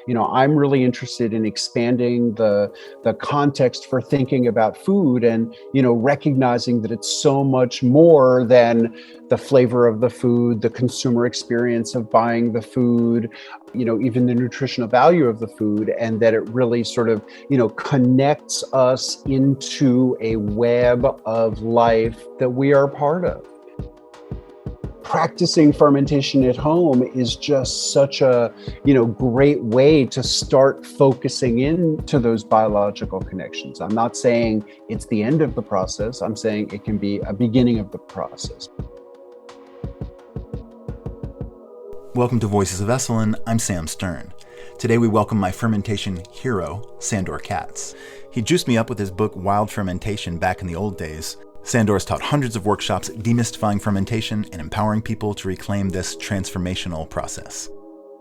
I'm really interested in expanding the context for thinking about food and, recognizing that it's so much more than the flavor of the food, the consumer experience of buying the food, even the nutritional value of the food, and that it really sort of, connects us into a web of life that we are part of. Practicing fermentation at home is just such a, great way to start focusing into those biological connections. I'm not saying it's the end of the process. I'm saying it can be a beginning of the process. Welcome to Voices of Esalen. I'm Sam Stern. Today we welcome my fermentation hero, Sandor Katz. He juiced me up with his book Wild Fermentation back in the old days. Sandor's taught hundreds of workshops demystifying fermentation and empowering people to reclaim this transformational process.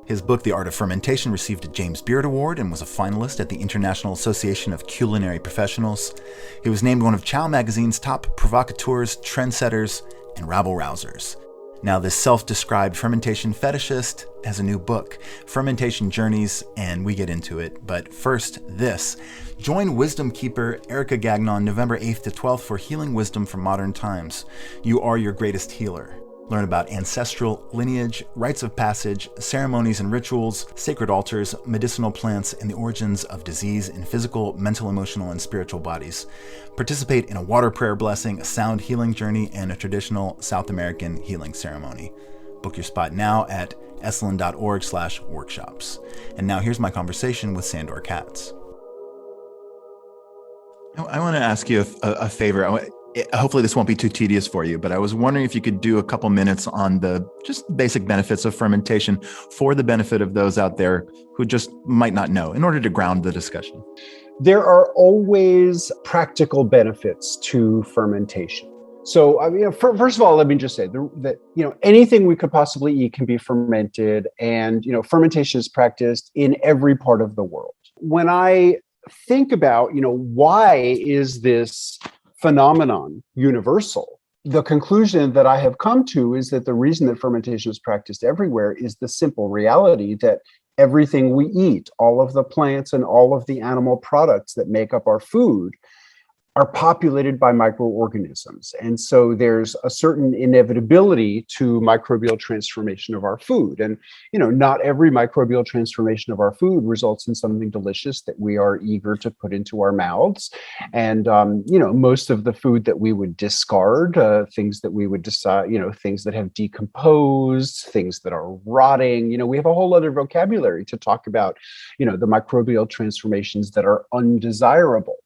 His book, The Art of Fermentation, received a James Beard Award and was a finalist at the International Association of Culinary Professionals. He was named one of Chow magazine's top provacateurs, trendsetters, and rabble-rousers. Now, this self-described fermentation fetishist has a new book, Fermentation Journeys, and we get into it. But first, this. Join wisdom keeper Erika Gagnon November 8th to 12th for healing wisdom from modern times. You are your greatest healer. Learn about ancestral, lineage, rites of passage, ceremonies and rituals, sacred altars, medicinal plants, and the origins of disease in physical, mental, emotional, and spiritual bodies. Participate in a water prayer blessing, a sound healing journey, and a traditional South American healing ceremony. Book your spot now at esalen.org/workshops. And now here's my conversation with Sandor Katz. I want to ask you a favor. Hopefully this won't be too tedious for you, but I was wondering if you could do a couple minutes on the just basic benefits of fermentation for the benefit of those out there who just might not know, in order to ground the discussion. There are always practical benefits to fermentation. So, first of all, let me just say that, anything we could possibly eat can be fermented, and, fermentation is practiced in every part of the world. When I think about, why is this phenomenon universal? The conclusion that I have come to is that the reason that fermentation is practiced everywhere is the simple reality that everything we eat, all of the plants and all of the animal products that make up our food, are populated by microorganisms. And so there's a certain inevitability to microbial transformation of our food. And, not every microbial transformation of our food results in something delicious that we are eager to put into our mouths. And, most of the food that we would discard, things that we would decide, things that have decomposed, things that are rotting, we have a whole other vocabulary to talk about, the microbial transformations that are undesirable.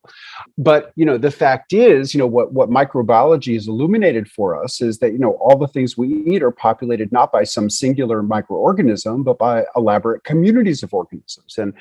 But, the fact is, what microbiology has illuminated for us is that, all the things we eat are populated not by some singular microorganism, but by elaborate communities of organisms. And,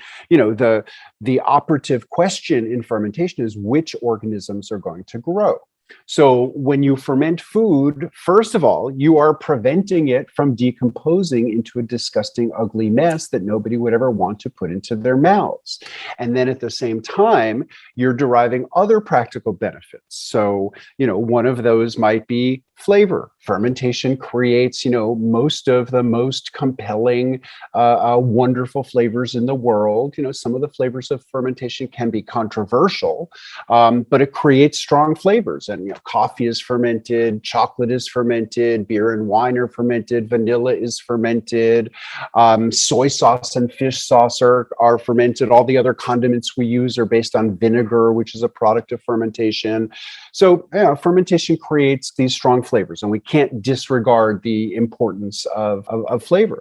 the operative question in fermentation is which organisms are going to grow. So when you ferment food, first of all, you are preventing it from decomposing into a disgusting, ugly mess that nobody would ever want to put into their mouths. And then at the same time, you're deriving other practical benefits. So, one of those might be flavor. Fermentation creates, most of the most compelling, wonderful flavors in the world. Some of the flavors of fermentation can be controversial, but it creates strong flavors. And coffee is fermented, chocolate is fermented, beer and wine are fermented, vanilla is fermented, soy sauce and fish sauce are fermented. All the other condiments we use are based on vinegar, which is a product of fermentation. So, fermentation creates these strong flavors, and we can't disregard the importance of flavor.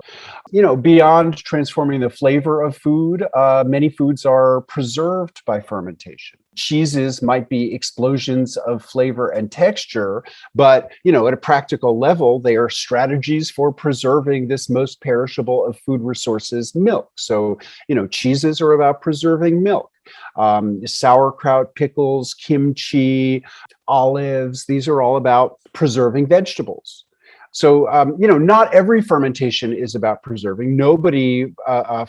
Beyond transforming the flavor of food, many foods are preserved by fermentation. Cheeses might be explosions of flavor and texture, but, at a practical level, they are strategies for preserving this most perishable of food resources, milk. So, cheeses are about preserving milk. Sauerkraut, pickles, kimchi, olives, these are all about preserving vegetables. So, not every fermentation is about preserving. Nobody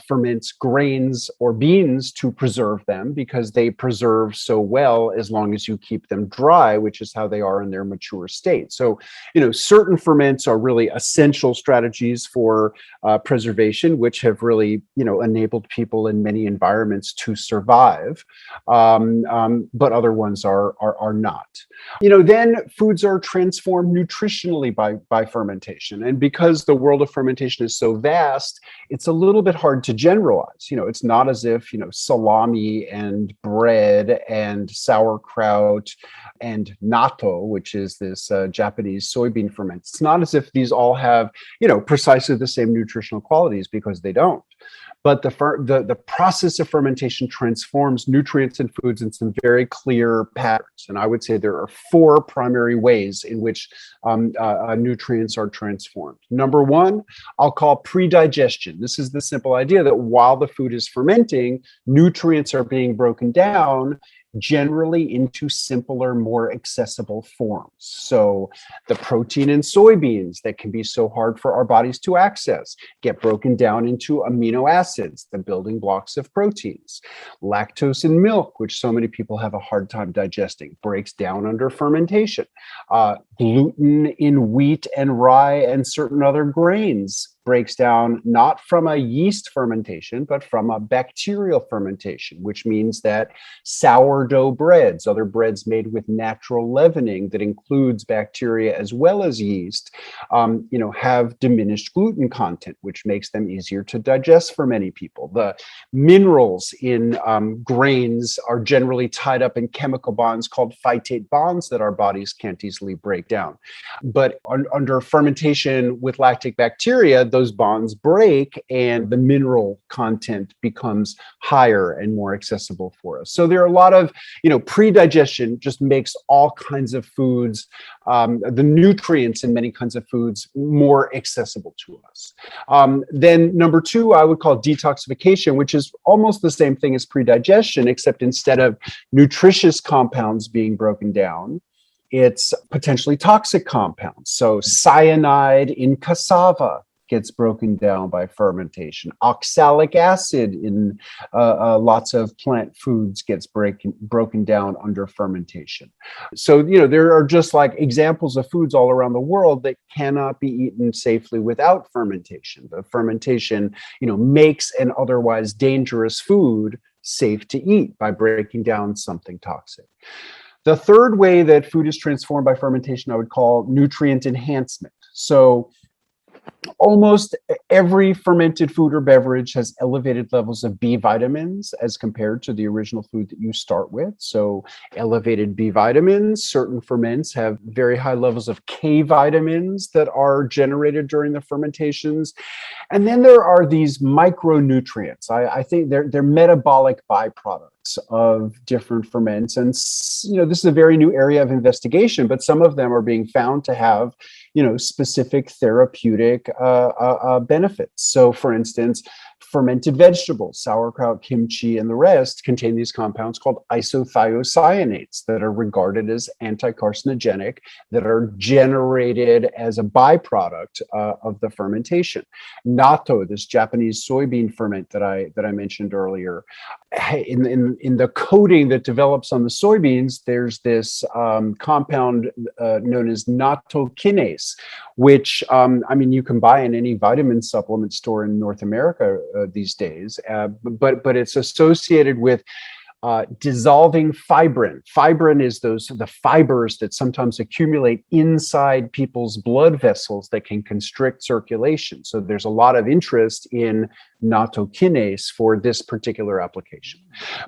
ferments grains or beans to preserve them because they preserve so well as long as you keep them dry, which is how they are in their mature state. So, certain ferments are really essential strategies for preservation, which have really, enabled people in many environments to survive. But other ones are not. Then foods are transformed nutritionally by fermentation. And because the world of fermentation is so vast, it's a little bit hard to generalize. It's not as if, salami and bread and sauerkraut and natto, which is this Japanese soybean ferment. It's not as if these all have, precisely the same nutritional qualities, because they don't. But the process of fermentation transforms nutrients in foods in some very clear patterns. And I would say there are 4 primary ways in which nutrients are transformed. Number 1, I'll call pre-digestion. This is the simple idea that while the food is fermenting, nutrients are being broken down, generally into simpler, more accessible forms. So the protein in soybeans that can be so hard for our bodies to access get broken down into amino acids, the building blocks of proteins. Lactose in milk, which so many people have a hard time digesting, breaks down under fermentation. Gluten in wheat and rye and certain other grains breaks down not from a yeast fermentation, but from a bacterial fermentation, which means that sourdough breads, other breads made with natural leavening that includes bacteria as well as yeast, have diminished gluten content, which makes them easier to digest for many people. The minerals in grains are generally tied up in chemical bonds called phytate bonds that our bodies can't easily break down. But under fermentation with lactic bacteria, those bonds break and the mineral content becomes higher and more accessible for us. So there are a lot of, pre-digestion just makes all kinds of foods, the nutrients in many kinds of foods, more accessible to us. Then number 2, I would call detoxification, which is almost the same thing as pre-digestion, except instead of nutritious compounds being broken down, it's potentially toxic compounds. So cyanide in cassava gets broken down by fermentation. Oxalic acid in lots of plant foods gets broken down under fermentation. So, there are just like examples of foods all around the world that cannot be eaten safely without fermentation. The fermentation, makes an otherwise dangerous food safe to eat by breaking down something toxic. The third way that food is transformed by fermentation, I would call nutrient enhancement. So almost every fermented food or beverage has elevated levels of B vitamins as compared to the original food that you start with. So elevated B vitamins, certain ferments have very high levels of K vitamins that are generated during the fermentations. And then there are these micronutrients. I think they're metabolic byproducts of different ferments. And, this is a very new area of investigation, but some of them are being found to have, specific therapeutic benefits. So for instance, fermented vegetables, sauerkraut, kimchi, and the rest contain these compounds called isothiocyanates that are regarded as anti-carcinogenic, that are generated as a byproduct of the fermentation. Natto, this Japanese soybean ferment that I mentioned earlier, in the coating that develops on the soybeans, there's this compound known as natto kinase, which you can buy in any vitamin supplement store in North America these days, but it's associated with dissolving fibrin. Fibrin is the fibers that sometimes accumulate inside people's blood vessels that can constrict circulation. So there's a lot of interest in natto kinase for this particular application.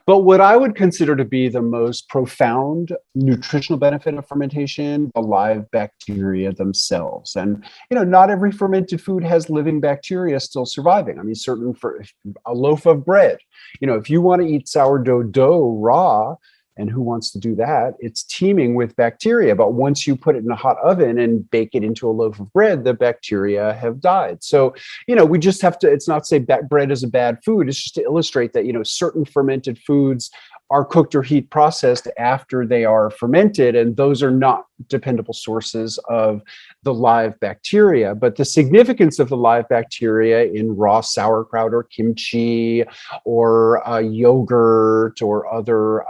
But what I would consider to be the most profound nutritional benefit of fermentation, the live bacteria themselves. And, not every fermented food has living bacteria still surviving. Certain for a loaf of bread, if you want to eat sourdough dough raw, and who wants to do that? It's teeming with bacteria. But once you put it in a hot oven and bake it into a loaf of bread, the bacteria have died. So, we just have to, it's not to say bread is a bad food. It's just to illustrate that, certain fermented foods are cooked or heat processed after they are fermented, and those are not dependable sources of the live bacteria. But the significance of the live bacteria in raw sauerkraut or kimchi or yogurt or other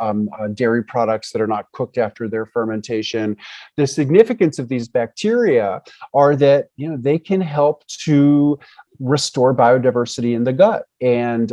dairy products that are not cooked after their fermentation, the significance of these bacteria are that, they can help to restore biodiversity in the gut. And,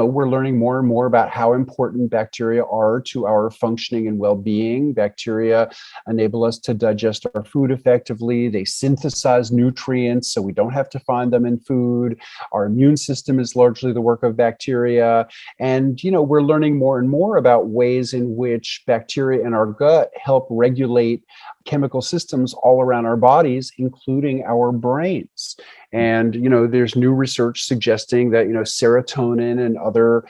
we're learning more and more about how important bacteria are to our functioning and well-being. Bacteria enable us to digest our food effectively. They synthesize nutrients, so we don't have to find them in food. Our immune system is largely the work of bacteria. And, we're learning more and more about ways in which bacteria in our gut help regulate chemical systems all around our bodies, including our brains. And, there's new research suggesting that, serotonin and other,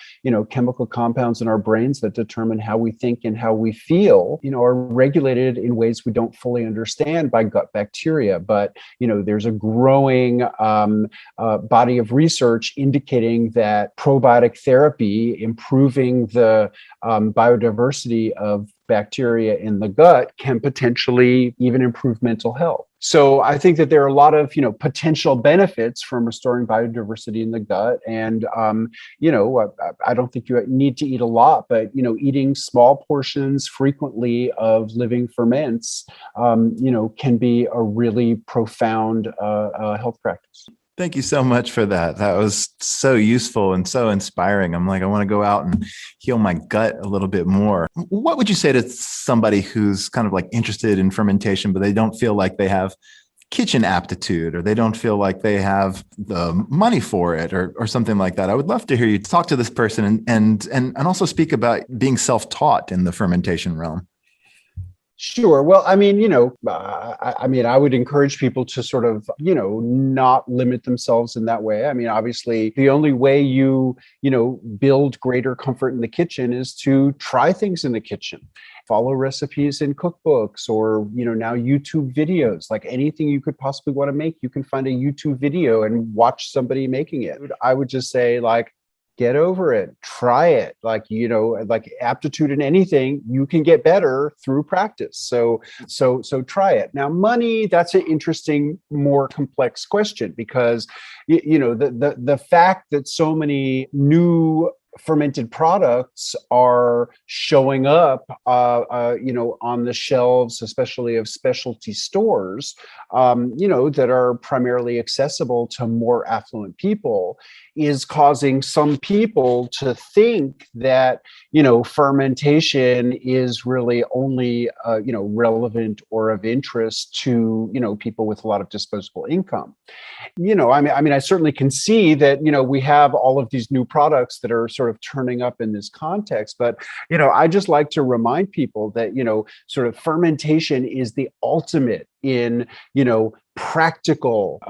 chemical compounds in our brains that determine how we think and how we feel, are regulated in ways we don't fully understand by gut bacteria. But, there's a growing body of research indicating that probiotic therapy, improving the biodiversity of bacteria in the gut, can potentially even improve mental health. So I think that there are a lot of, potential benefits from restoring biodiversity in the gut. And, I don't think you need to eat a lot, but, eating small portions frequently of living ferments, can be a really profound health practice. Thank you so much for that. That was so useful and so inspiring. I'm like, I want to go out and heal my gut a little bit more. What would you say to somebody who's kind of like interested in fermentation, but they don't feel like they have kitchen aptitude, or they don't feel like they have the money for it, or something like that? I would love to hear you talk to this person and also speak about being self-taught in the fermentation realm. Sure. Well, I would encourage people to sort of, not limit themselves in that way. I mean, obviously, the only way you build greater comfort in the kitchen is to try things in the kitchen. Follow recipes in cookbooks, or, now YouTube videos. Like anything you could possibly want to make, you can find a YouTube video and watch somebody making it. I would just say, get over it, try it. Like aptitude in anything, you can get better through practice. So try it. Now, money, that's an interesting, more complex question, because, the fact that so many new fermented products are showing up, on the shelves, especially of specialty stores, that are primarily accessible to more affluent people, is causing some people to think that, fermentation is really only, relevant or of interest to, people with a lot of disposable income. I certainly can see that, we have all of these new products that are sort of turning up in this context. But, I just like to remind people that, sort of fermentation is the ultimate in, practical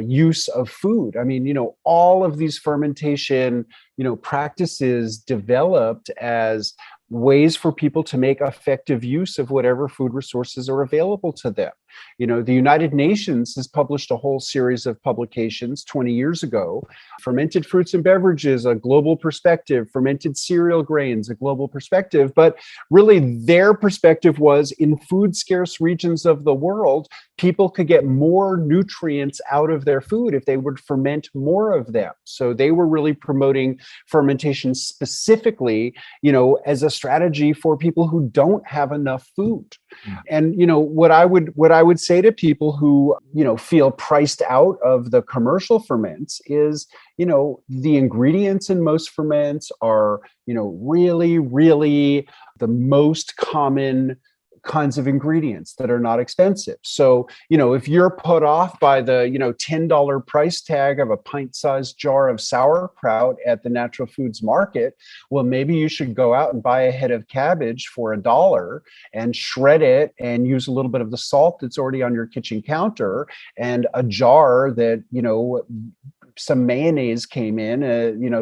use of food. I mean, all of these fermentation, practices developed as ways for people to make effective use of whatever food resources are available to them. The United Nations has published a whole series of publications 20 years ago: Fermented Fruits and Beverages, A Global Perspective; Fermented Cereal Grains, A Global Perspective. But really, their perspective was, in food scarce regions of the world, people could get more nutrients out of their food if they would ferment more of them. So they were really promoting fermentation specifically, as a strategy for people who don't have enough food. And, what I would say to people who, feel priced out of the commercial ferments is, the ingredients in most ferments are, really, really the most common kinds of ingredients that are not expensive. So, if you're put off by the, $10 price tag of a pint-sized jar of sauerkraut at the natural foods market, well, maybe you should go out and buy a head of cabbage for $1 and shred it and use a little bit of the salt that's already on your kitchen counter, and a jar that, some mayonnaise came in,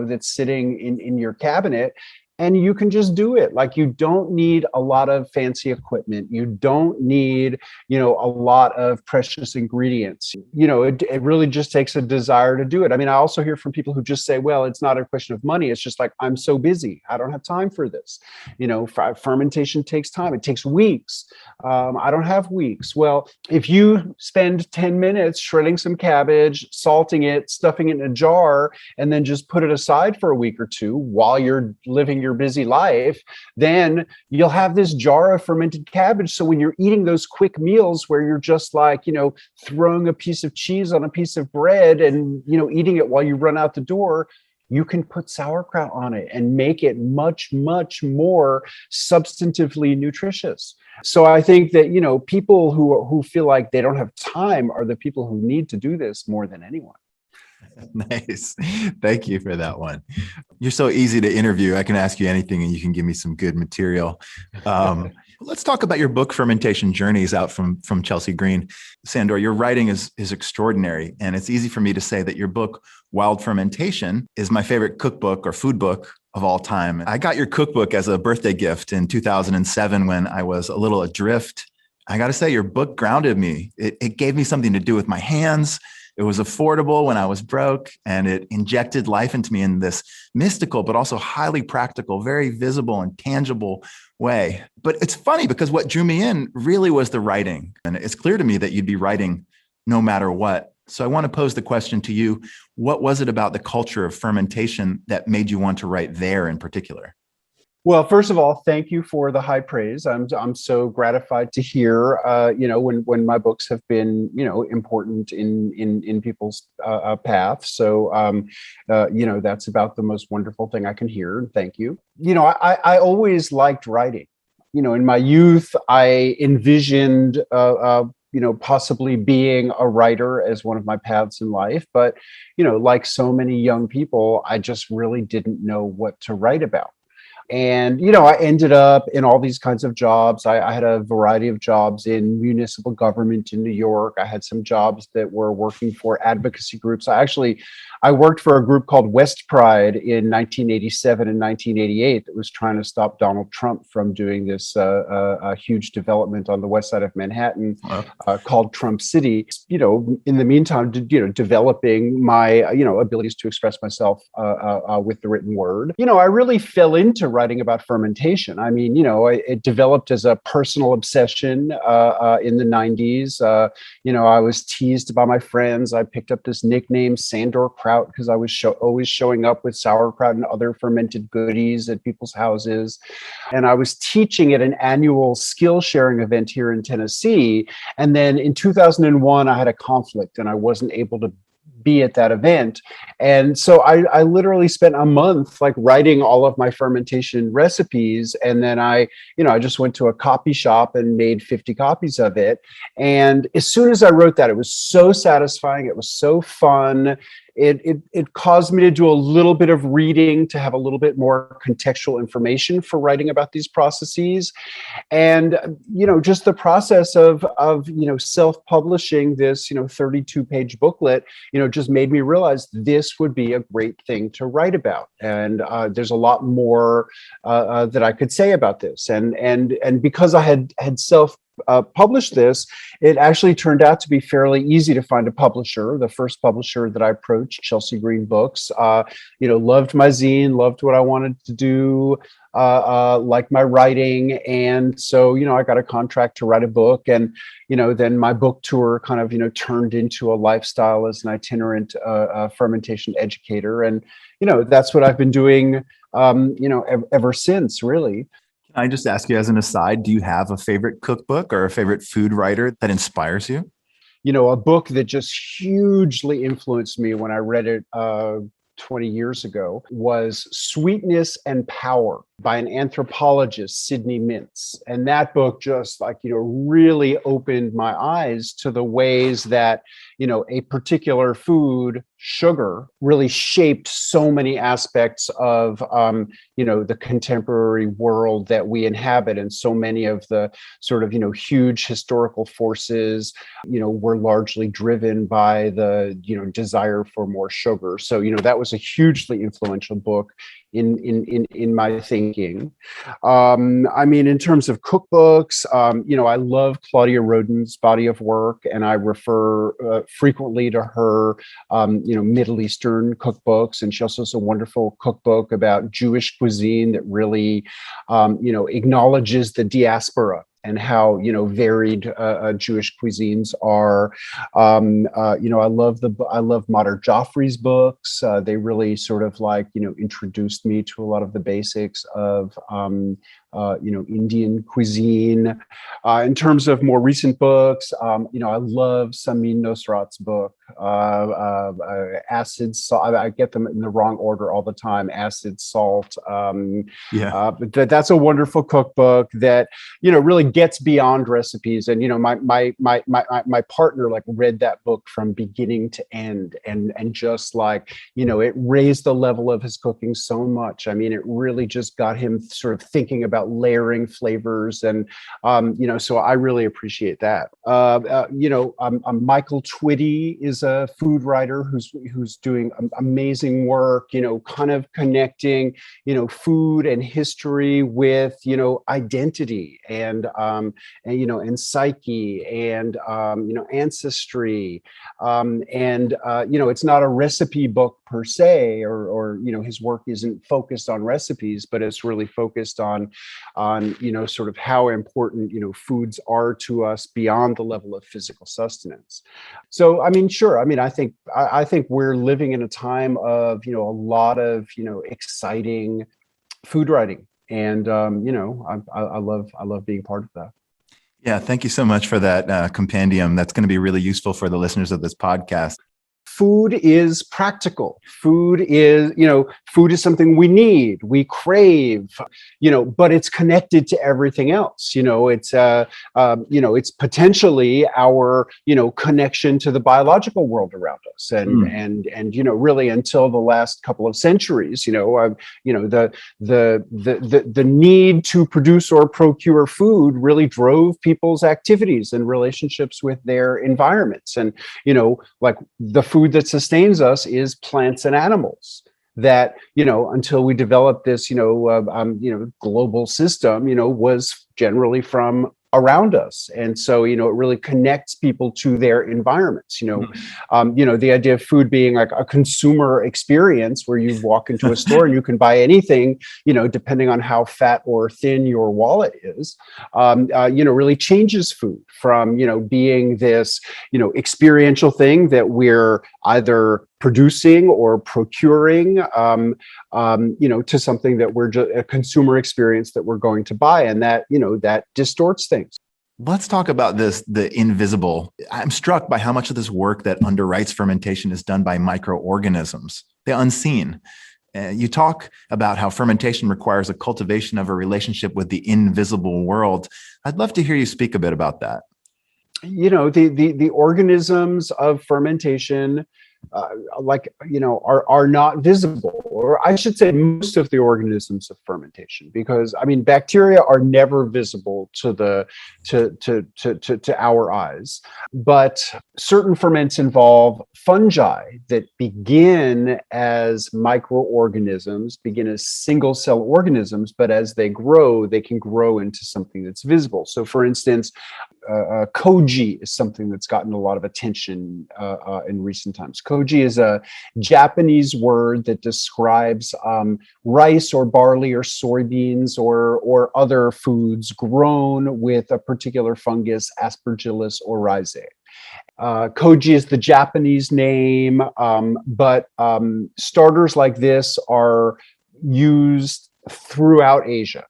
that's sitting in your cabinet. and you can just do it. Like, you don't need a lot of fancy equipment. You don't need, a lot of precious ingredients. It really just takes a desire to do it. I mean, I also hear from people who just say, well, it's not a question of money. It's just like, I'm so busy. I don't have time for this. Fermentation takes time. It takes weeks. I don't have weeks. Well, if you spend 10 minutes shredding some cabbage, salting it, stuffing it in a jar, and then just put it aside for a week or two while you're living your busy life, then you'll have this jar of fermented cabbage. So when you're eating those quick meals where you're just like, throwing a piece of cheese on a piece of bread and, eating it while you run out the door, you can put sauerkraut on it and make it much, much more substantively nutritious. So I think that, people who feel like they don't have time are the people who need to do this more than anyone. Nice. Thank you for that one. You're so easy to interview. I can ask you anything and you can give me some good material. Let's talk about your book, Fermentation Journeys, out from Chelsea Green. Sandor, your writing is extraordinary. And it's easy for me to say that your book, Wild Fermentation, is my favorite cookbook or food book of all time. I got your cookbook as a birthday gift in 2007 when I was a little adrift. I got to say, your book grounded me. It gave me something to do with my hands. It was affordable when I was broke, and it injected life into me in this mystical, but also highly practical, very visible and tangible way. But it's funny because what drew me in really was the writing. And it's clear to me that you'd be writing no matter what. So I want to pose the question to you. What was it about the culture of fermentation that made you want to write there in particular? Well, first of all, thank you for the high praise. I'm so gratified to hear, when my books have been, important in people's path. So, that's about the most wonderful thing I can hear. Thank you. I always liked writing. In my youth, I envisioned, possibly being a writer as one of my paths in life. But, like so many young people, I just really didn't know what to write about. And, I ended up in all these kinds of jobs. I had a variety of jobs in municipal government in New York. I had some jobs that were working for advocacy groups. I worked for a group called West Pride in 1987 and 1988 that was trying to stop Donald Trump from doing this a huge development on the west side of Manhattan called Trump City. In the meantime, developing my, abilities to express myself with the written word. I really fell into writing about fermentation. I mean, it developed as a personal obsession in the 90s. I was teased by my friends. I picked up this nickname, Sandor Katz, because I was always showing up with sauerkraut and other fermented goodies at people's houses. And I was teaching at an annual skill sharing event here in Tennessee. And then in 2001, I had a conflict and I wasn't able to be at that event. And so I literally spent a month writing all of my fermentation recipes. And then I just went to a copy shop and made 50 copies of it. And as soon as I wrote that, it was so satisfying. It was so fun. It caused me to do a little bit of reading to have a little bit more contextual information for writing about these processes. And, just the process of self-publishing this, 32-page booklet, just made me realize this would be a great thing to write about. And there's a lot more that I could say about this. And because I had published this, it actually turned out to be fairly easy to find a publisher. The first publisher that I approached, Chelsea Green Books, loved my zine, loved what I wanted to do, liked my writing. And so, I got a contract to write a book. And, then my book tour kind of, turned into a lifestyle as an itinerant fermentation educator. And, that's what I've been doing, ever since, really. I just ask you as an aside, do you have a favorite cookbook or a favorite food writer that inspires you? A book that just hugely influenced me when I read it 20 years ago was Sweetness and Power by an anthropologist, Sidney Mintz. And that book just really opened my eyes to the ways that, a particular food, sugar, really shaped so many aspects of, the contemporary world that we inhabit. And so many of the sort of, huge historical forces, were largely driven by the, desire for more sugar. So, that was a hugely influential book in my thinking. I mean, in terms of cookbooks, I love Claudia Roden's body of work, and I refer frequently to her, Middle Eastern cookbooks. And she also has a wonderful cookbook about Jewish cuisine that really, acknowledges the diaspora and how varied Jewish cuisines are. I love Madar Jaffrey's books. They really sort of introduced me to a lot of the basics of Indian cuisine. In terms of more recent books, I love Samin Nosrat's book, Acid Salt. I get them in the wrong order all the time. Acid Salt. But that's a wonderful cookbook that really gets beyond recipes. And my partner read that book from beginning to end, and just it raised the level of his cooking so much. I mean, it really just got him sort of thinking about layering flavors, and so I really appreciate that. Michael Twitty is a food writer who's doing amazing work, kind of connecting food and history with identity and psyche and ancestry, it's not a recipe book per se, or his work isn't focused on recipes, but it's really focused on sort of how important foods are to us beyond the level of physical sustenance. So I mean, sure, I think we're living in a time of a lot of exciting food writing, and I love being part of that. Yeah, thank you so much for that compendium. That's going to be really useful for the listeners of this podcast. Food is practical. Food is something we need, we crave, but it's connected to everything else. It's potentially our, connection to the biological world around us. And really until the last couple of centuries, the need to produce or procure food really drove people's activities and relationships with their environments. And, the food that sustains us is plants and animals that, until we develop this, global system, was generally from around us. And so, it really connects people to their environments, the idea of food being like a consumer experience where you walk into a store and you can buy anything, depending on how fat or thin your wallet is, really changes food from, being this, experiential thing that we're either producing or procuring, to something that we're just a consumer experience that we're going to buy, and that that distorts things. Let's talk about the invisible. I'm struck by how much of this work that underwrites fermentation is done by microorganisms, the unseen. You talk about how fermentation requires a cultivation of a relationship with the invisible world. I'd love to hear you speak a bit about that. The organisms of fermentation are not visible, or I should say most of the organisms of fermentation, because bacteria are never visible to our eyes, but certain ferments involve fungi that begin as microorganisms, begin as single cell organisms, but as they grow, they can grow into something that's visible. So for instance, koji is something that's gotten a lot of attention in recent times. Koji is a Japanese word that describes rice or barley or soybeans or other foods grown with a particular fungus, Aspergillus oryzae. Koji is the Japanese name, but starters like this are used throughout Asia.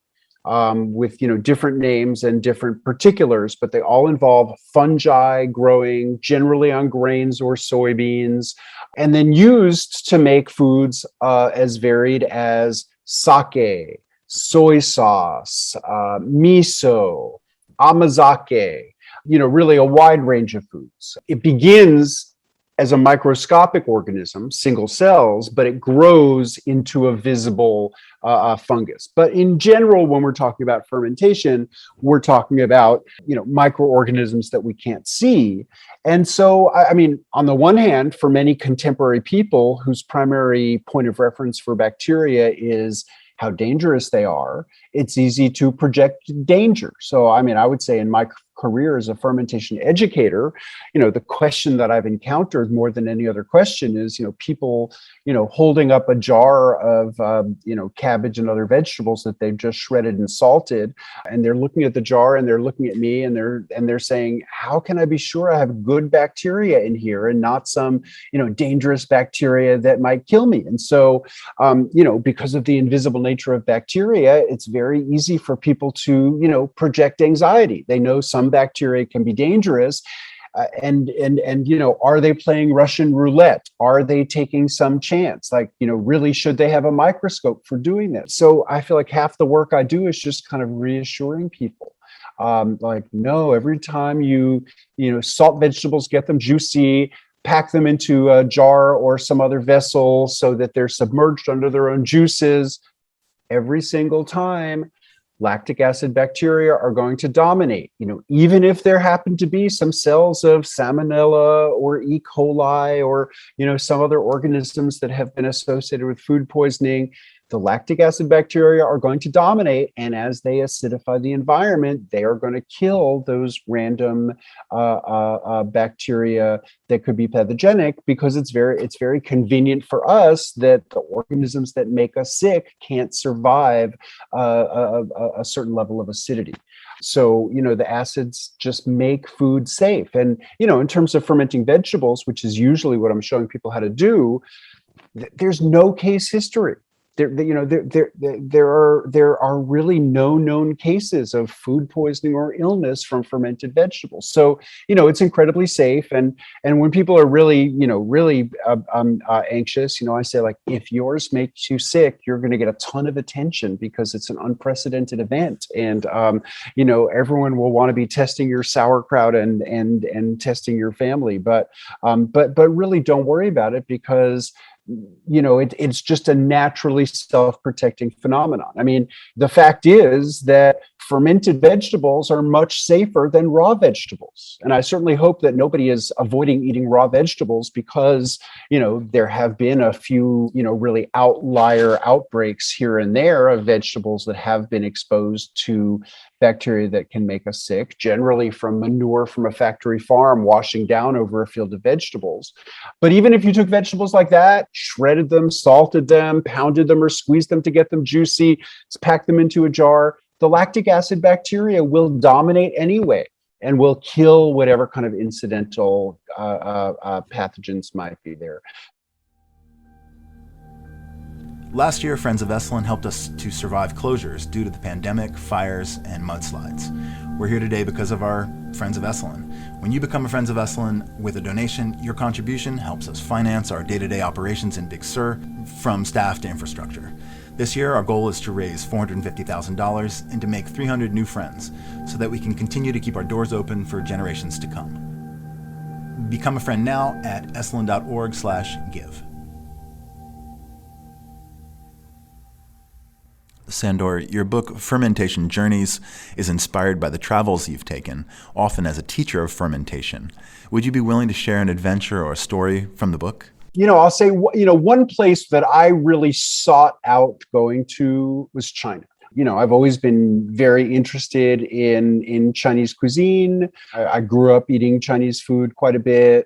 With different names and different particulars, but they all involve fungi growing generally on grains or soybeans, and then used to make foods as varied as sake, soy sauce, miso, amazake, really a wide range of foods. It begins as a microscopic organism, single cells, but it grows into a visible fungus. But in general, when we're talking about fermentation, we're talking about, microorganisms that we can't see. And so, I mean, on the one hand, for many contemporary people whose primary point of reference for bacteria is how dangerous they are, it's easy to project danger. So, I mean, I would say in my career as a fermentation educator, the question that I've encountered more than any other question is, people, holding up a jar of, cabbage and other vegetables that they've just shredded and salted, and they're looking at the jar and they're looking at me and they're saying, how can I be sure I have good bacteria in here and not some, dangerous bacteria that might kill me? And so, because of the invisible nature of bacteria, it's very easy for people to, project anxiety. They know some bacteria can be dangerous. And are they playing Russian roulette? Are they taking some chance? Like, really, should they have a microscope for doing that? So I feel like half the work I do is just kind of reassuring people. No, every time you salt vegetables, get them juicy, pack them into a jar or some other vessel so that they're submerged under their own juices. Every single time, lactic acid bacteria are going to dominate, even if there happen to be some cells of salmonella or E. coli or, some other organisms that have been associated with food poisoning. The lactic acid bacteria are going to dominate. And as they acidify the environment, they are going to kill those random bacteria that could be pathogenic, because it's very convenient for us that the organisms that make us sick can't survive a certain level of acidity. So, the acids just make food safe. And, in terms of fermenting vegetables, which is usually what I'm showing people how to do, there's no case history. There are really no known cases of food poisoning or illness from fermented vegetables. So, it's incredibly safe. And when people are really anxious, I say, like, if yours makes you sick, you're going to get a ton of attention because it's an unprecedented event. And, everyone will want to be testing your sauerkraut and testing your family. But really don't worry about it, because it's just a naturally self-protecting phenomenon. I mean, the fact is that fermented vegetables are much safer than raw vegetables. And I certainly hope that nobody is avoiding eating raw vegetables because, there have been a few, really outlier outbreaks here and there of vegetables that have been exposed to bacteria that can make us sick, generally from manure from a factory farm washing down over a field of vegetables. But even if you took vegetables like that, shredded them, salted them, pounded them, or squeezed them to get them juicy, packed them into a jar, the lactic acid bacteria will dominate anyway and will kill whatever kind of incidental pathogens might be there. Last year, Friends of Esalen helped us to survive closures due to the pandemic, fires, and mudslides. We're here today because of our Friends of Esalen. When you become a Friends of Esalen with a donation, your contribution helps us finance our day-to-day operations in Big Sur, from staff to infrastructure. This year, our goal is to raise $450,000 and to make 300 new friends so that we can continue to keep our doors open for generations to come. Become a friend now at esalen.org/give. Sandor, your book, Fermentation Journeys, is inspired by the travels you've taken, often as a teacher of fermentation. Would you be willing to share an adventure or a story from the book? I'll say, one place that I really sought out going to was China. I've always been very interested in Chinese cuisine. I grew up eating Chinese food quite a bit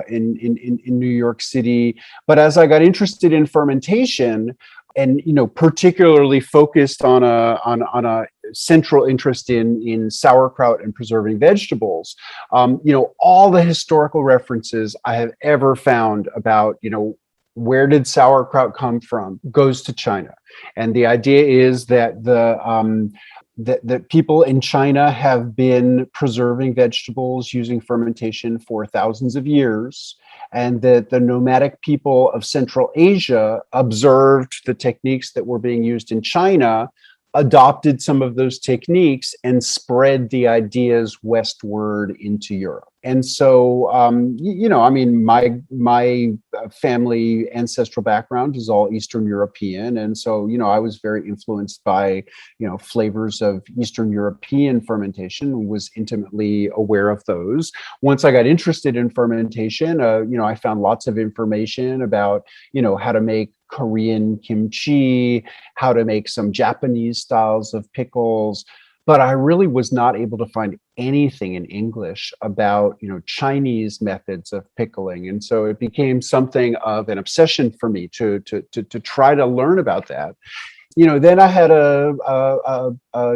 in New York City. But as I got interested in fermentation, and particularly focused on a central interest in sauerkraut and preserving vegetables, all the historical references I have ever found about where did sauerkraut come from goes to China, and the idea is that that people in China have been preserving vegetables using fermentation for thousands of years, and that the nomadic people of Central Asia observed the techniques that were being used in China, adopted some of those techniques and spread the ideas westward into Europe. And so, I mean, my family ancestral background is all Eastern European. And so, I was very influenced by, flavors of Eastern European fermentation, was intimately aware of those. Once I got interested in fermentation, I found lots of information about, how to make Korean kimchi, how to make some Japanese styles of pickles. But I really was not able to find anything in English about, Chinese methods of pickling. And so it became something of an obsession for me to try to learn about that. Then I had a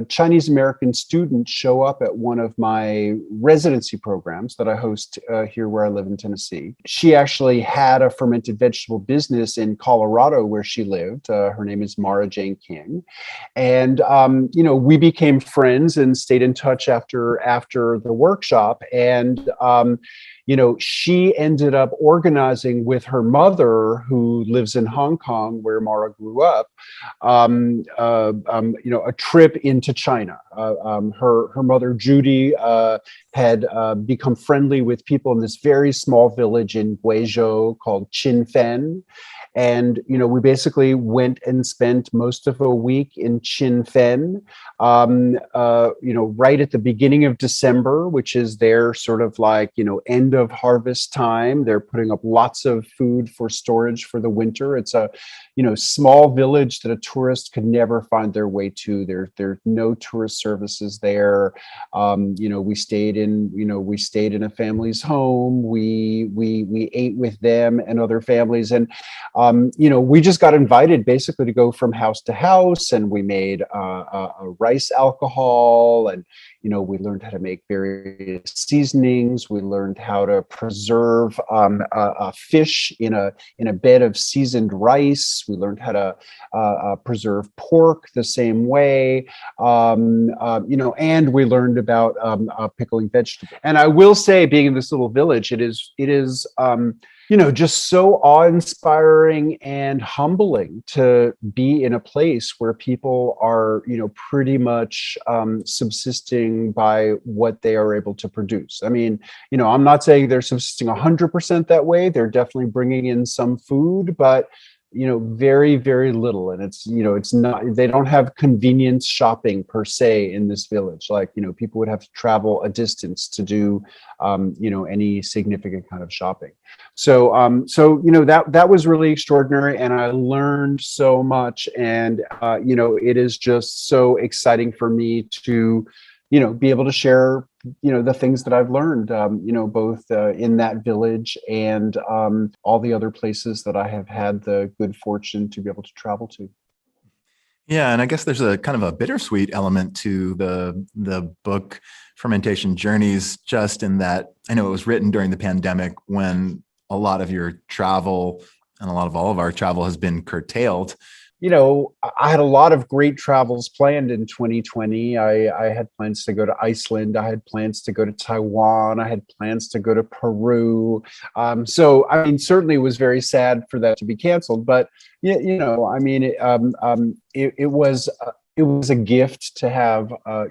Chinese American student show up at one of my residency programs that I host here where I live in Tennessee. She actually had a fermented vegetable business in Colorado where she lived. Her name is Mara Jane King. And, we became friends and stayed in touch after the workshop. And, she ended up organizing with her mother, who lives in Hong Kong, where Mara grew up, a trip into China. Her mother, Judy, had become friendly with people in this very small village in Guizhou called Qinfen. And, we basically went and spent most of a week in Qinfen, right at the beginning of December, which is their sort of like, end of harvest time. They're putting up lots of food for storage for the winter. It's a, small village that a tourist could never find their way to. There's no tourist services there. We stayed in a family's home. We ate with them and other families. And, we just got invited basically to go from house to house, and we made a rice alcohol, and we learned how to make various seasonings. We learned how to preserve a fish in a bed of seasoned rice. We learned how to preserve pork the same way, and we learned about pickling vegetables. And I will say, being in this little village, it is just so awe-inspiring and humbling to be in a place where people are, pretty much subsisting by what they are able to produce. I mean, I'm not saying they're subsisting 100% that way. They're definitely bringing in some food, but very, very little. And it's not, they don't have convenience shopping per se in this village. Like, people would have to travel a distance to do, any significant kind of shopping. So, that was really extraordinary. And I learned so much. And, it is just so exciting for me to, be able to share, the things that I've learned, both in that village and all the other places that I have had the good fortune to be able to travel to. Yeah, and I guess there's a kind of a bittersweet element to the book Fermentation Journeys, just in that I know it was written during the pandemic when a lot of your travel and a lot of all of our travel has been curtailed. I had a lot of great travels planned in 2020. I had plans to go to Iceland. I had plans to go to Taiwan. I had plans to go to Peru. So, I mean, certainly it was very sad for that to be canceled. But, I mean, it was a gift to have, a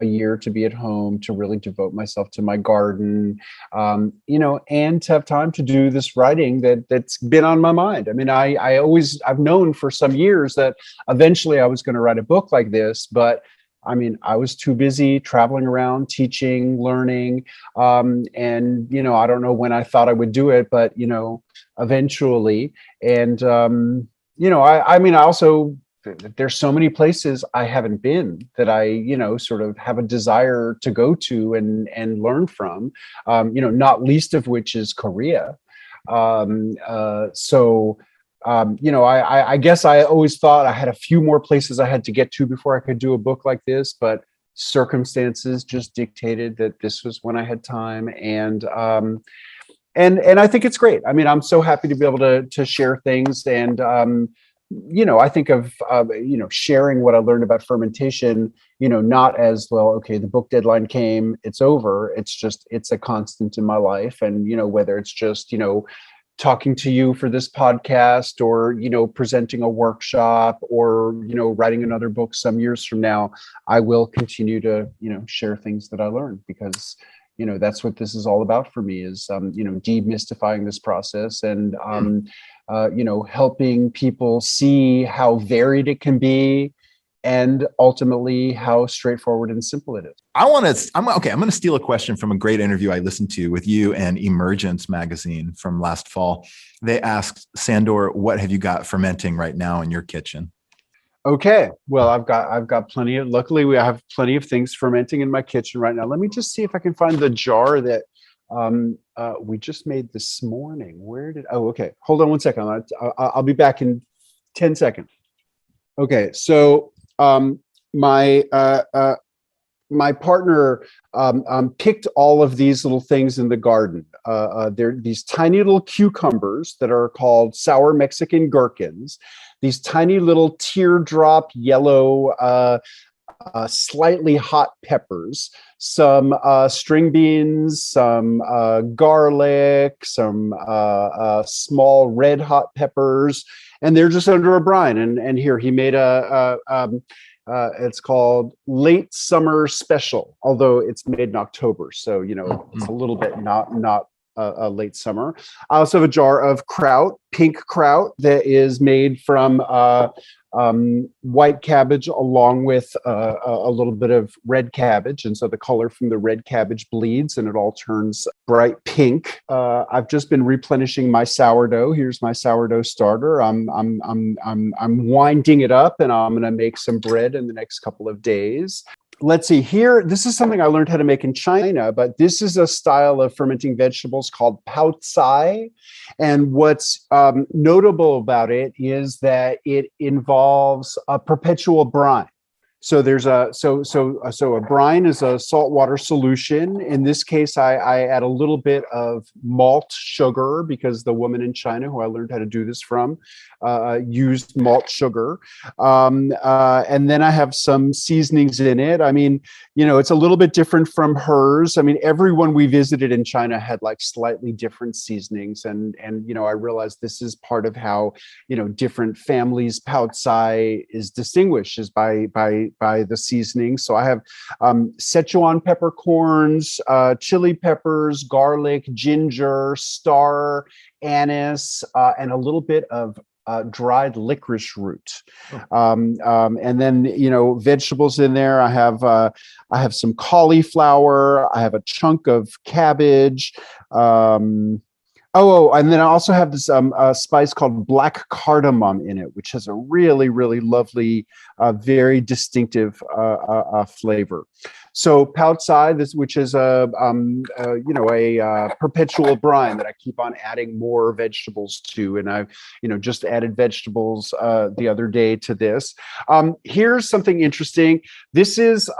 year to be at home, to really devote myself to my garden, and to have time to do this writing that's been on my mind. I mean, I've known for some years that eventually I was going to write a book like this, but I mean, I was too busy traveling around, teaching, learning, and, I don't know when I thought I would do it, but, eventually. And, I also, there's so many places I haven't been that I, sort of have a desire to go to and learn from, not least of which is Korea. I guess I always thought I had a few more places I had to get to before I could do a book like this, but circumstances just dictated that this was when I had time. And I think it's great. I mean, I'm so happy to be able to share things. And, I think of, sharing what I learned about fermentation, not as, well, okay, the book deadline came, it's over. It's a constant in my life. And, whether it's just, talking to you for this podcast, or, presenting a workshop, or, writing another book some years from now, I will continue to, share things that I learned, because, that's what this is all about for me, is, demystifying this process, and, helping people see how varied it can be, and ultimately how straightforward and simple it is. I'm going to steal a question from a great interview I listened to with you and Emergence magazine from last fall. They asked, Sandor, what have you got fermenting right now in your kitchen? Okay, well, I've got luckily I have plenty of things fermenting in my kitchen right now. Let me just see if I can find the jar that we just made this morning. Okay, hold on one second. I'll be back in 10 seconds. Okay, so my partner picked all of these little things in the garden. They're these tiny little cucumbers that are called sour Mexican gherkins. These tiny little teardrop yellow, slightly hot peppers, some string beans, some garlic, some small red hot peppers, and they're just under a brine. And here he made it's called Late Summer Special, although it's made in October, so it's a little bit not late summer. I also have a jar of kraut, pink kraut, that is made from white cabbage along with a little bit of red cabbage, and so the color from the red cabbage bleeds and it all turns bright pink. I've just been replenishing my sourdough. Here's my sourdough starter. I'm winding it up, and I'm going to make some bread in the next couple of days. Let's see here. This is something I learned how to make in China, but this is a style of fermenting vegetables called pao cai. And what's notable about it is that it involves a perpetual brine. So there's a brine is a saltwater solution. In this case, I add a little bit of malt sugar, because the woman in China who I learned how to do this from used malt sugar. And then I have some seasonings in it. I mean, it's a little bit different from hers. I mean, everyone we visited in China had like slightly different seasonings. And I realized this is part of how, different families' pao cai is distinguished, is by the seasoning. So I have Szechuan peppercorns, chili peppers, garlic, ginger, star anise, and a little bit of dried licorice root. And then, vegetables in there. I have some cauliflower. I have a chunk of cabbage. And then I also have this spice called black cardamom in it, which has a really, really lovely, very distinctive flavor. So pao cai, which is a perpetual brine that I keep on adding more vegetables to, and I've just added vegetables the other day to this. Here's something interesting. This is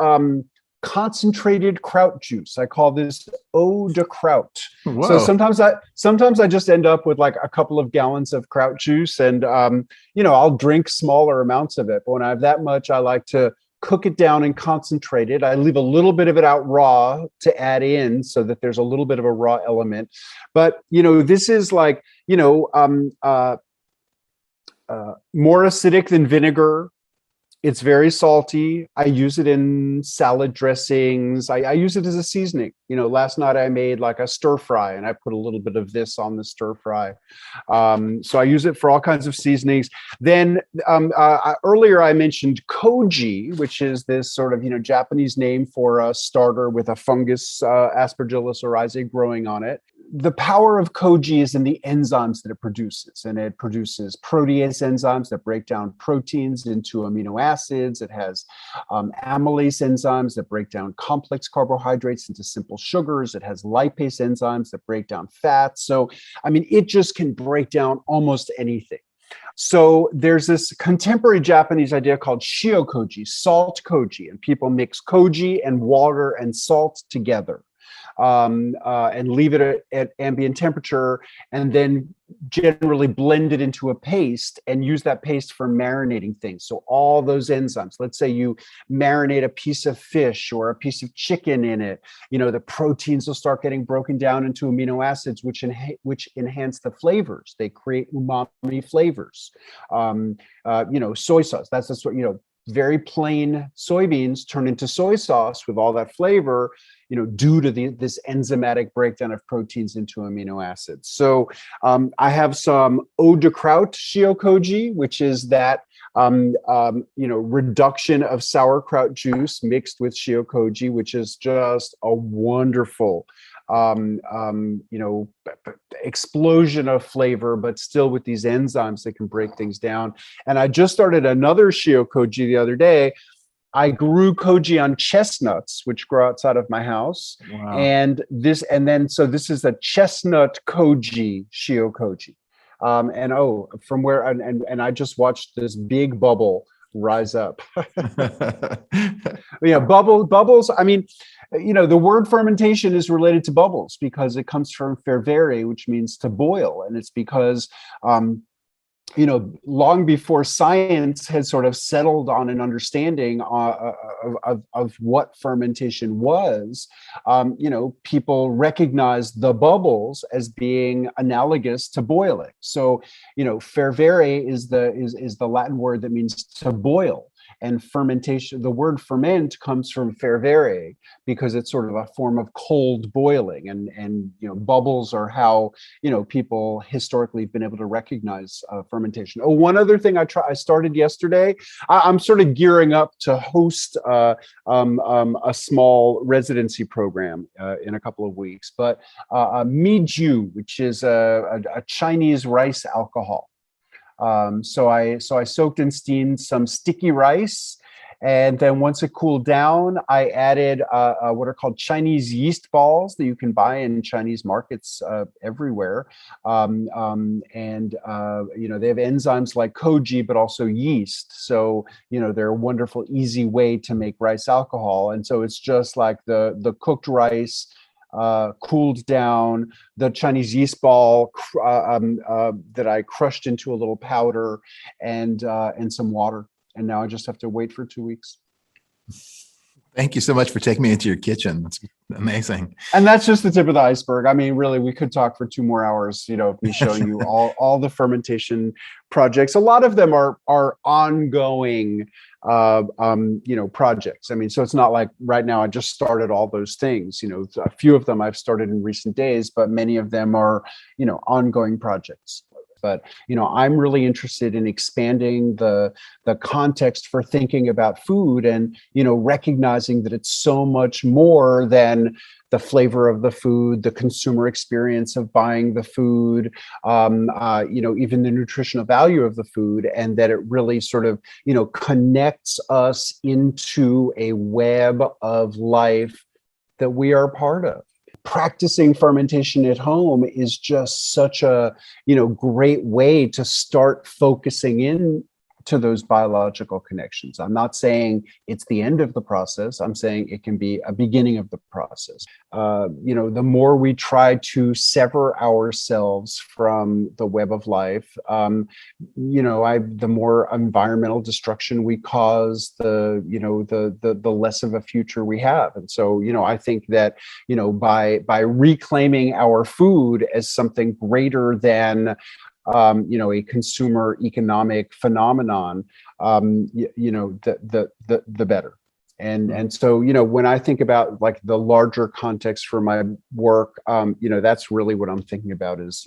concentrated kraut juice. I call this eau de kraut. Whoa. So sometimes I just end up with like a couple of gallons of kraut juice, and I'll drink smaller amounts of it. But when I have that much, I like to cook it down and concentrate it. I leave a little bit of it out raw to add in, so that there's a little bit of a raw element. But this is like more acidic than vinegar. It's very salty. I use it in salad dressings. I use it as a seasoning. Last night I made like a stir fry, and I put a little bit of this on the stir fry. So I use it for all kinds of seasonings. Then earlier I mentioned koji, which is this sort of Japanese name for a starter with a fungus, Aspergillus oryzae, growing on it. The power of koji is in the enzymes that it produces, and it produces protease enzymes that break down proteins into amino acids. It has amylase enzymes that break down complex carbohydrates into simple sugars. It has lipase enzymes that break down fats. So, it just can break down almost anything. So there's this contemporary Japanese idea called shio-koji, salt koji, and people mix koji and water and salt together. and leave it at ambient temperature, and then generally blend it into a paste and use that paste for marinating things. So all those enzymes, let's say you marinate a piece of fish or a piece of chicken in it, the proteins will start getting broken down into amino acids, which enhance the flavors. They create umami flavors. Soy sauce, that's just what, very plain soybeans turn into soy sauce with all that flavor, due to this enzymatic breakdown of proteins into amino acids. So I have some eau de kraut shiokoji, which is that reduction of sauerkraut juice mixed with shiokoji, which is just a wonderful explosion of flavor, but still with these enzymes that can break things down. And I just started another shiokoji the other day. I grew koji on chestnuts, which grow outside of my house. Wow. So this is a chestnut koji shiokoji. And I just watched this big bubble rise up. Bubbles. I mean, the word fermentation is related to bubbles because it comes from fervere, which means to boil. And it's because, long before science had sort of settled on an understanding of what fermentation was, people recognized the bubbles as being analogous to boiling. So, fervere is the Latin word that means to boil. And fermentation, the word ferment comes from fervere because it's sort of a form of cold boiling, and bubbles are how people historically have been able to recognize fermentation. Oh, one other thing I started yesterday. I'm sort of gearing up to host a small residency program in a couple of weeks, but Miju, which is a Chinese rice alcohol. So I soaked and steamed some sticky rice, and then once it cooled down, I added what are called Chinese yeast balls that you can buy in Chinese markets everywhere. They have enzymes like koji, but also yeast. So they're a wonderful, easy way to make rice alcohol. And so it's just like the cooked rice. Cooled down, the Chinese yeast ball that I crushed into a little powder, and some water. And now I just have to wait for 2 weeks. Thank you so much for taking me into your kitchen. That's amazing. And that's just the tip of the iceberg. I mean, really, we could talk for 2 more hours, me showing you all the fermentation projects. A lot of them are ongoing projects. I mean, so it's not like right now I just started all those things. A few of them I've started in recent days, but many of them are, ongoing projects. But I'm really interested in expanding the context for thinking about food, and recognizing that it's so much more than the flavor of the food, the consumer experience of buying the food, even the nutritional value of the food, and that it really sort of connects us into a web of life that we are part of. Practicing fermentation at home is just such a great way to start focusing in to those biological connections. I'm not saying it's the end of the process. I'm saying it can be a beginning of the process. The more we try to sever ourselves from the web of life, the more environmental destruction we cause, the less of a future we have. And so, I think that, by reclaiming our food as something greater than a consumer economic phenomenon, the better. And so, when I think about like the larger context for my work, that's really what I'm thinking about is,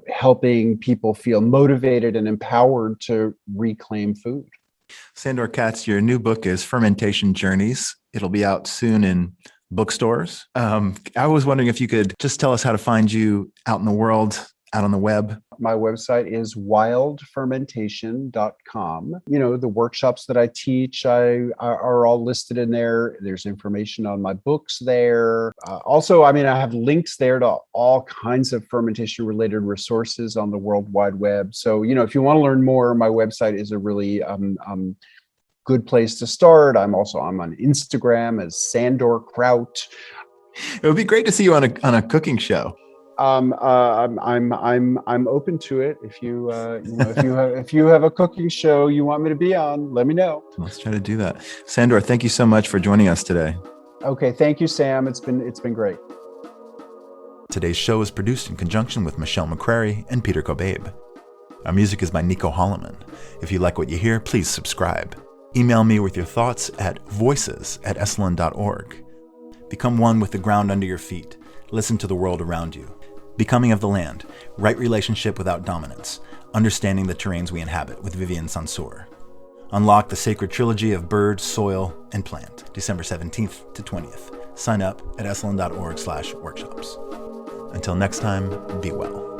helping people feel motivated and empowered to reclaim food. Sandor Katz, your new book is Fermentation Journeys. It'll be out soon in bookstores. I was wondering if you could just tell us how to find you out in the world, out on the web. My website is wildfermentation.com. The workshops that I teach are all listed in there. There's information on my books there. Also, I have links there to all kinds of fermentation related resources on the World Wide Web. So, if you want to learn more, my website is a really good place to start. I'm on Instagram as Sandor Kraut. It would be great to see you on a cooking show. I'm open to it. If you if you have a cooking show you want me to be on, let me know. Let's try to do that. Sandor, thank you so much for joining us today. Okay, thank you, Sam. It's been great. Today's show is produced in conjunction with Michelle McCrary and Peter Kobabe. Our music is by Nico Holloman. If you like what you hear, please subscribe. Email me with your thoughts at voices@esalen.org. Become one with the ground under your feet. Listen to the world around you. Becoming of the Land, Right Relationship Without Dominance, Understanding the Terrains We Inhabit with Vivian Sansour. Unlock the sacred trilogy of bird, soil, and plant, December 17th to 20th. Sign up at esalen.org/workshops. Until next time, be well.